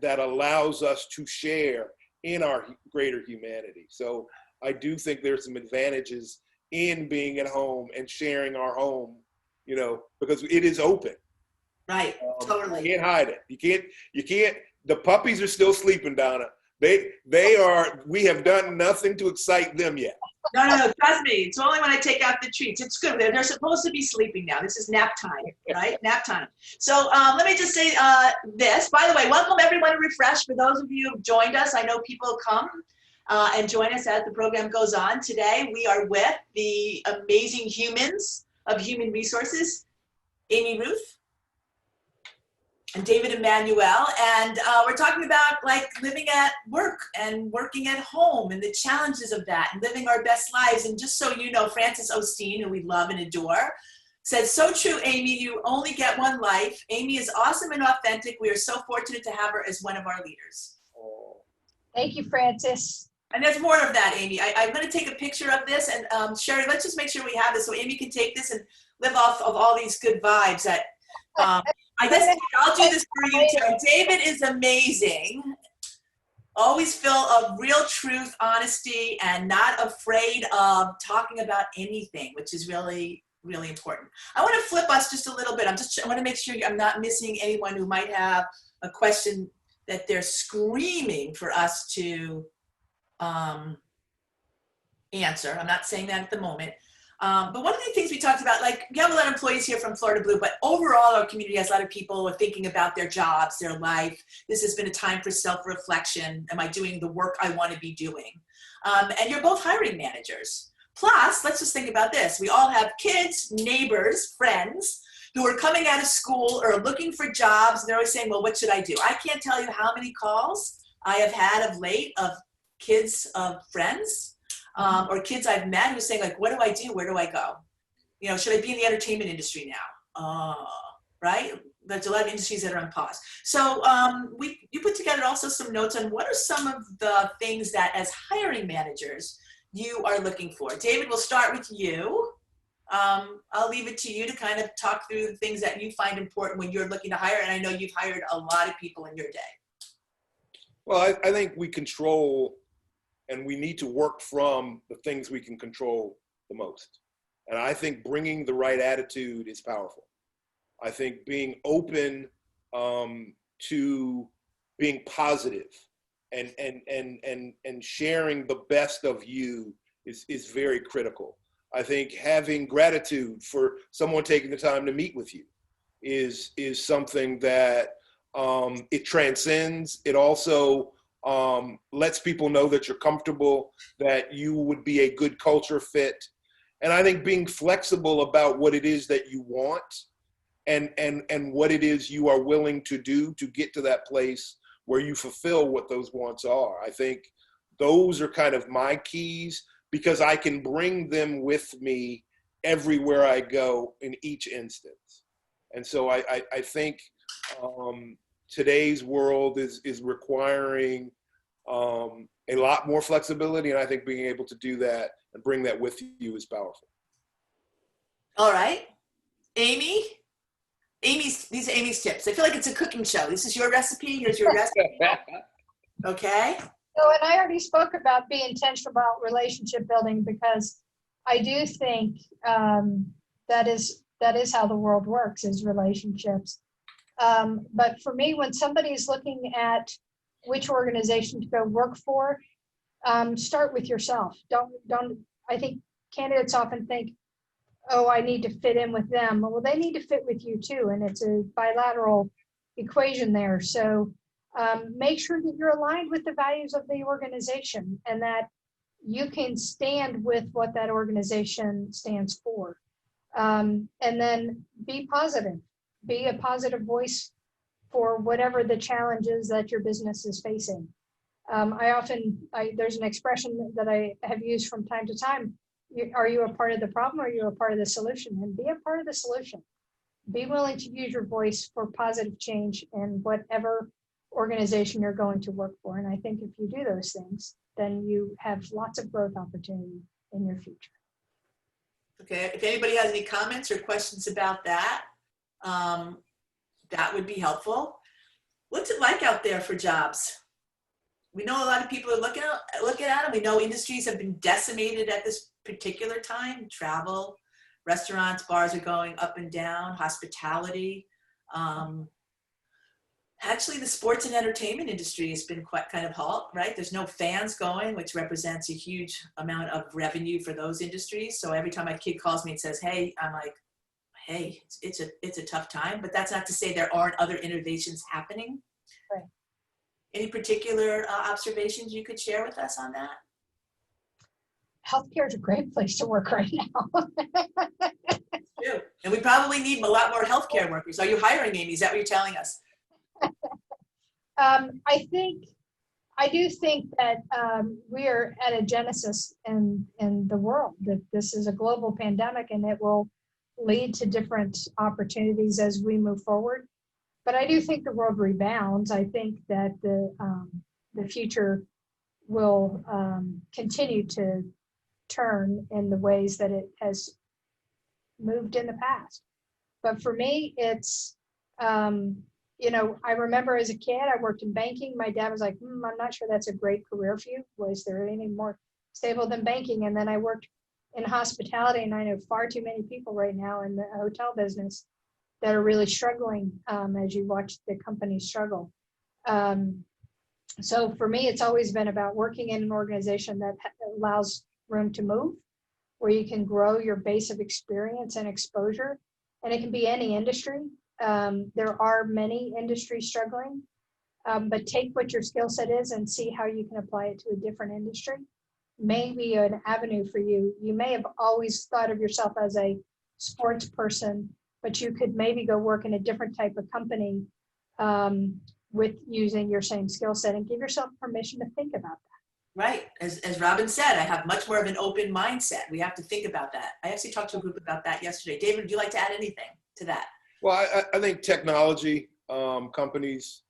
allows us to share in our greater humanity. So I do think there's some advantages in being at home and sharing our home, because it is open. Right, totally. You can't hide it. You can't, the puppies are still sleeping, Donna. We have done nothing to excite them yet. No, trust me. It's only when I take out the treats. It's good. They're supposed to be sleeping now. This is nap time, right? Nap time. So let me just say this. By the way, welcome everyone to Refresh. For those of you who've joined us, I know people come and join us as the program goes on. Today, we are with the amazing humans of human resources, Amy, Ruth, and David Emanuel, and we're talking about living at work and working at home and the challenges of that and living our best lives. And just so you know, Frances Osteen, who we love and adore, Says, so true, Amy, you only get one life. Amy is awesome and authentic. We are so fortunate to have her as one of our leaders. Thank you, Francis. And there's more of that, Amy. I'm going to take a picture of this. And Sherry, let's just make sure we have this so Amy can take this and live off of all these good vibes. That I guess I'll do this for you too. David is amazing. Always full of real truth, honesty, and not afraid of talking about anything, which is really, really important. I want to flip us just a little bit. I want to make sure I'm not missing anyone who might have a question that they're screaming for us to answer. I'm not saying that at the moment. But one of the things we talked about, like, we have a lot of employees here from Florida Blue, but overall our community has a lot of people who are thinking about their jobs, their life. This has been a time for self-reflection. Am I doing the work I want to be doing? And you're both hiring managers. Plus, let's just think about this. We all have kids, neighbors, friends who are coming out of school or looking for jobs. And they're always saying, well, what should I do? I can't tell you how many calls I have had of late of kids of friends or kids I've met who say, like, what do I do? Where do I go? You know, should I be in the entertainment industry now? Right? There's a lot of industries that are on pause. So you put together also some notes on what are some of the things that as hiring managers you are looking for. David, we'll start with you. I'll leave it to you to kind of talk through the things that you find important when you're looking to hire. And I know you've hired a lot of people in your day. Well, I think we control and we need to work from the things we can control the most. And I think bringing the right attitude is powerful. I think being open to being positive and sharing the best of you is very critical. I think having gratitude for someone taking the time to meet with you is something that it transcends. It also lets people know that you're comfortable, that you would be a good culture fit. And I think being flexible about what it is that you want and what it is you are willing to do to get to that place where you fulfill what those wants are. I think those are kind of my keys because I can bring them with me everywhere I go in each instance. And so I think today's world is requiring a lot more flexibility, and I think being able to do that and bring that with you is powerful. All right. Amy? These are Amy's tips. I feel like it's a cooking show. This is your recipe. Here's your recipe. Okay. So, and I already spoke about being intentional about relationship building because I do think that is how the world works, is relationships. But for me, when somebody's looking at which organization to go work for, start with yourself. Don't. I think candidates often think, oh, I need to fit in with them. Well, they need to fit with you too, and it's a bilateral equation there. So make sure that you're aligned with the values of the organization and that you can stand with what that organization stands for. And then be positive. Be a positive voice for whatever the challenges that your business is facing. There's an expression that I have used from time to time. Are you a part of the problem or are you a part of the solution? And be a part of the solution. Be willing to use your voice for positive change in whatever organization you're going to work for. And I think if you do those things, then you have lots of growth opportunity in your future. Okay, if anybody has any comments or questions about that, that would be helpful. What's it like out there for jobs? We know a lot of people are looking at them. We know industries have been decimated at this particular time. Travel, restaurants, bars are going up and down, hospitality. Actually, the sports and entertainment industry has been quite kind of halt, right? There's no fans going, which represents a huge amount of revenue for those industries. So every time my kid calls me and says, hey, I'm like, hey, it's a tough time, but that's not to say there aren't other innovations happening. Right. Any particular observations you could share with us on that? Healthcare is a great place to work right now. True. And we probably need a lot more healthcare workers. Are you hiring, Amy? Is that what you're telling us? I do think that we are at a genesis in the world, that this is a global pandemic and it will lead to different opportunities as we move forward. But I do think the world rebounds. I think that the future will continue to turn in the ways that it has moved in the past. But for me, it's, you know, I remember as a kid, I worked in banking. My dad was like, I'm not sure that's a great career for you. Was there anything more stable than banking? And then I worked in hospitality, and I know far too many people right now in the hotel business that are really struggling as you watch the companies struggle. So for me, it's always been about working in an organization that allows room to move, where you can grow your base of experience and exposure. And it can be any industry. There are many industries struggling, but take what your skill set is and see how you can apply it to a different industry. Maybe an avenue for you. You may have always thought of yourself as a sports person, but you could maybe go work in a different type of company with using your same skill set, and give yourself permission to think about that. Right. As Robin said, I have much more of an open mindset. We have to think about that. I actually talked to a group about that yesterday. David, would you like to add anything to that? Well, I think technology companies,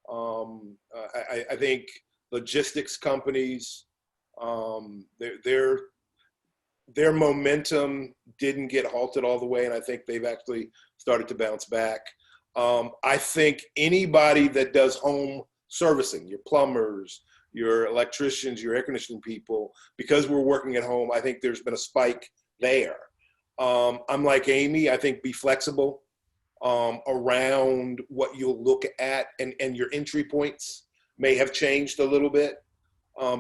I think logistics companies, their momentum didn't get halted all the way, and I think they've actually started to bounce back. I think anybody that does home servicing, your plumbers, your electricians, your air conditioning people, because we're working at home, I think there's been a spike there. I'm like Amy, I think be flexible around what you'll look at, and your entry points may have changed a little bit,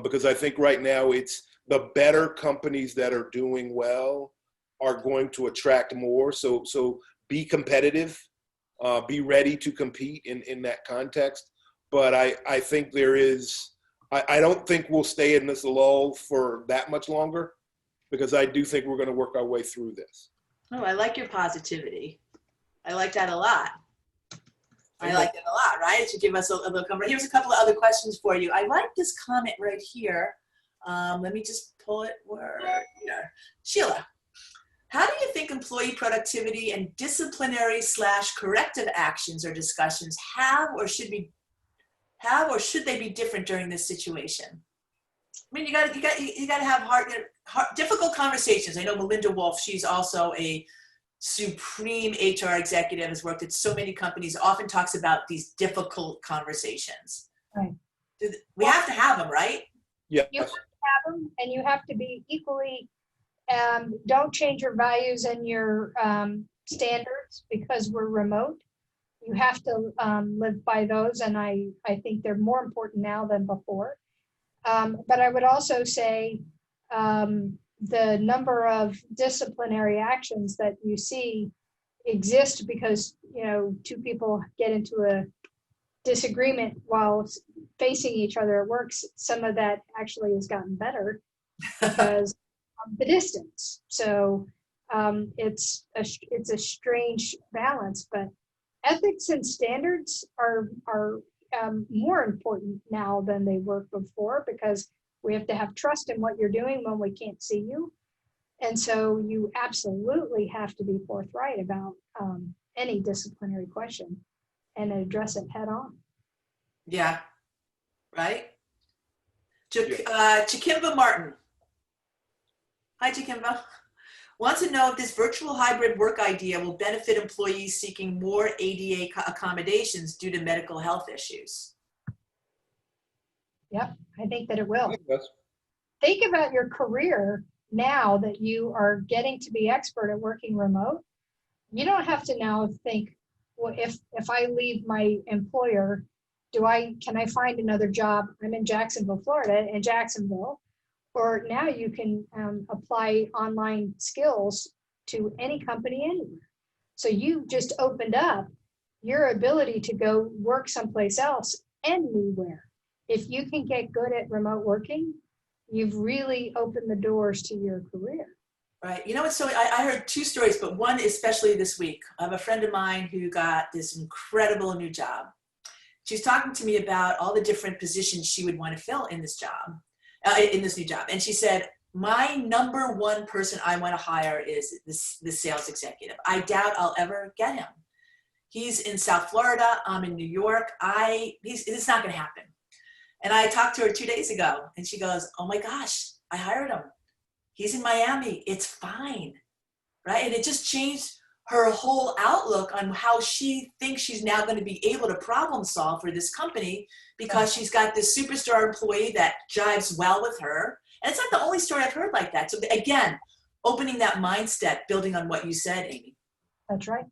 because I think right now it's the better companies that are doing well are going to attract more. So be competitive, be ready to compete in that context. But I think there is, I don't think we'll stay in this lull for that much longer, because I do think we're going to work our way through this. Oh, I like your positivity. I like that a lot. I like it a lot, right? To give us a little comfort. Here's a couple of other questions for you. I like this comment right here. Let me just pull it here. Sheila, how do you think employee productivity and disciplinary / corrective actions or discussions have or should they be different during this situation? I mean, you got to have hard, difficult conversations. I know Melinda Wolf, she's also a supreme HR executive, has worked at so many companies, often talks about these difficult conversations. Right. We have to have them, right? Yeah. You have to have them, and you have to be equally, don't change your values and your standards because we're remote. You have to live by those, and I think they're more important now than before. But I would also say the number of disciplinary actions that you see exist because, you know, two people get into a disagreement while facing each other at work. Some of that actually has gotten better because of the distance. So it's a strange balance, but ethics and standards are more important now than they were before, because we have to have trust in what you're doing when we can't see you. And so you absolutely have to be forthright about any disciplinary question and address it head on. Yeah, right? Chikimba Martin. Hi, Chikimba. Wants to know if this virtual hybrid work idea will benefit employees seeking more ADA accommodations due to medical health issues. Yep, I think that it will. Think about your career now that you are getting to be expert at working remote. You don't have to now think, well, if I leave my employer, can I find another job? I'm in Jacksonville, Florida, in Jacksonville. Or now you can apply online skills to any company anywhere. So you just opened up your ability to go work someplace else anywhere. If you can get good at remote working, you've really opened the doors to your career. Right. You know what? So I heard two stories, but one especially this week. I have a friend of mine who got this incredible new job. She's talking to me about all the different positions she would want to fill in this job, in this new job. And she said, my number one person I want to hire is the sales executive. I doubt I'll ever get him. He's in South Florida. I'm in New York. It's not going to happen. And I talked to her 2 days ago, and she goes, "Oh my gosh, I hired him. He's in Miami. It's fine." Right? And it just changed her whole outlook on how she thinks she's now going to be able to problem solve for this company, because she's got this superstar employee that jives well with her. And it's not the only story I've heard like that. So again, opening that mindset, building on what you said, Amy. That's right.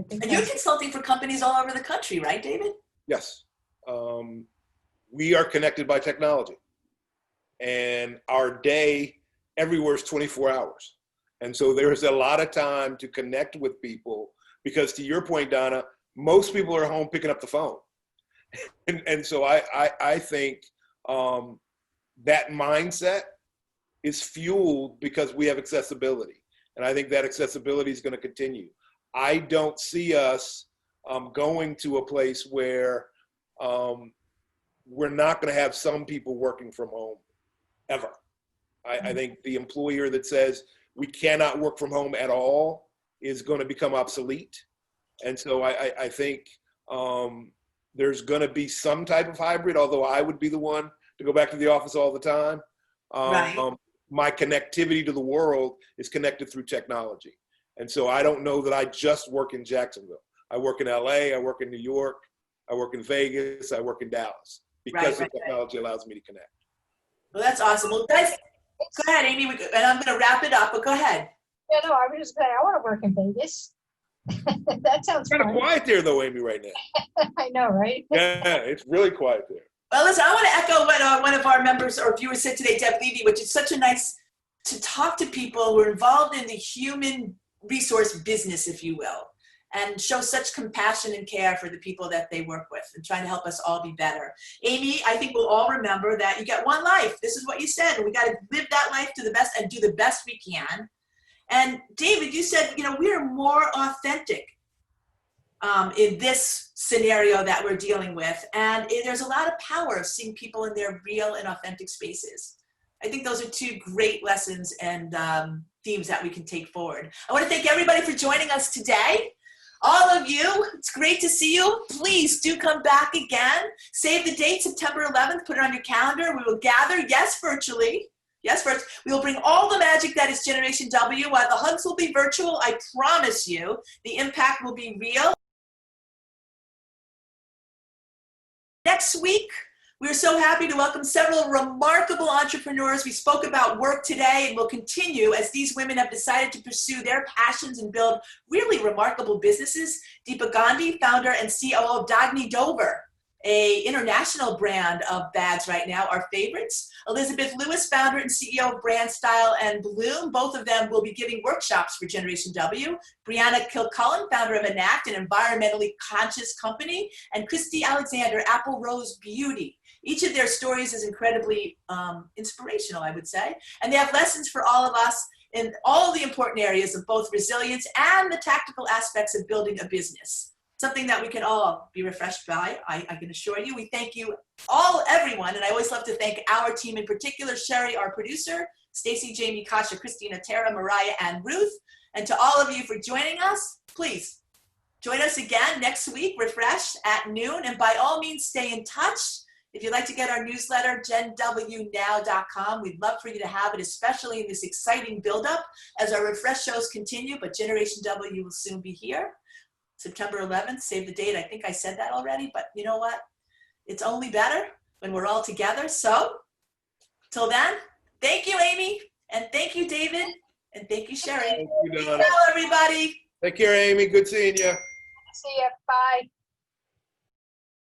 And you're consulting for companies all over the country, right, David? Yes. We are connected by technology. And our day everywhere is 24 hours. And so there's a lot of time to connect with people, because to your point, Donna, most people are home picking up the phone. And so I think that mindset is fueled because we have accessibility. And I think that accessibility is going to continue. I don't see us going to a place where we're not going to have some people working from home ever. I think the employer that says we cannot work from home at all is going to become obsolete. And so I think there's going to be some type of hybrid, although I would be the one to go back to the office all the time. Right. My connectivity to the world is connected through technology. And so I don't know that I just work in Jacksonville. I work in LA, I work in New York, I work in Vegas, I work in Dallas, because the technology allows me to connect. Well, that's awesome. Well, guys, go ahead, Amy, and I'm going to wrap it up, but go ahead. Yeah, no, I was just saying, I want to work in Vegas. That sounds It's kind of quiet there, though, Amy, right now. I know, right? Yeah, it's really quiet there. Well, listen, I want to echo what one of our members or viewers said today, Deb Levy, which is such a nice to talk to people who are involved in the human resource business, if you will, and show such compassion and care for the people that they work with and trying to help us all be better. Amy, I think we'll all remember that you got one life. This is what you said. We got to live that life to the best and do the best we can. And David, you said, we are more authentic in this scenario that we're dealing with. And there's a lot of power of seeing people in their real and authentic spaces. I think those are two great lessons and themes that we can take forward. I want to thank everybody for joining us today. All of you, it's great to see you. Please do come back again. Save the date, September 11th. Put it on your calendar. We will gather, yes, virtually. Yes, virtually. We will bring all the magic that is Generation W. While the hugs will be virtual, I promise you, the impact will be real. Next week, we're so happy to welcome several remarkable entrepreneurs. We spoke about work today and will continue as these women have decided to pursue their passions and build really remarkable businesses. Deepa Gandhi, founder and COO of Dagny Dover, an international brand of bags right now, our favorites. Elizabeth Lewis, founder and CEO of Brand Style and Bloom. Both of them will be giving workshops for Generation W. Brianna Kilcullen, founder of Enact, an environmentally conscious company. And Christy Alexander, Apple Rose Beauty. Each of their stories is incredibly inspirational, I would say. And they have lessons for all of us in all the important areas of both resilience and the tactical aspects of building a business. Something that we can all be refreshed by, I can assure you. We thank you all, everyone, and I always love to thank our team in particular, Sherry, our producer, Stacy, Jamie, Kasha, Christina, Tara, Mariah, and Ruth. And to all of you for joining us, please join us again next week, refreshed at noon, and by all means, stay in touch. If you'd like to get our newsletter, genwnow.com, we'd love for you to have it, especially in this exciting buildup as our refresh shows continue, but Generation W will soon be here. September 11th, save the date. I think I said that already, but you know what? It's only better when we're all together. So, till then, thank you, Amy, and thank you, David, and thank you, Sherry. Thank you, Donna. Ciao, everybody. Take care, Amy. Good seeing you. See ya. Bye.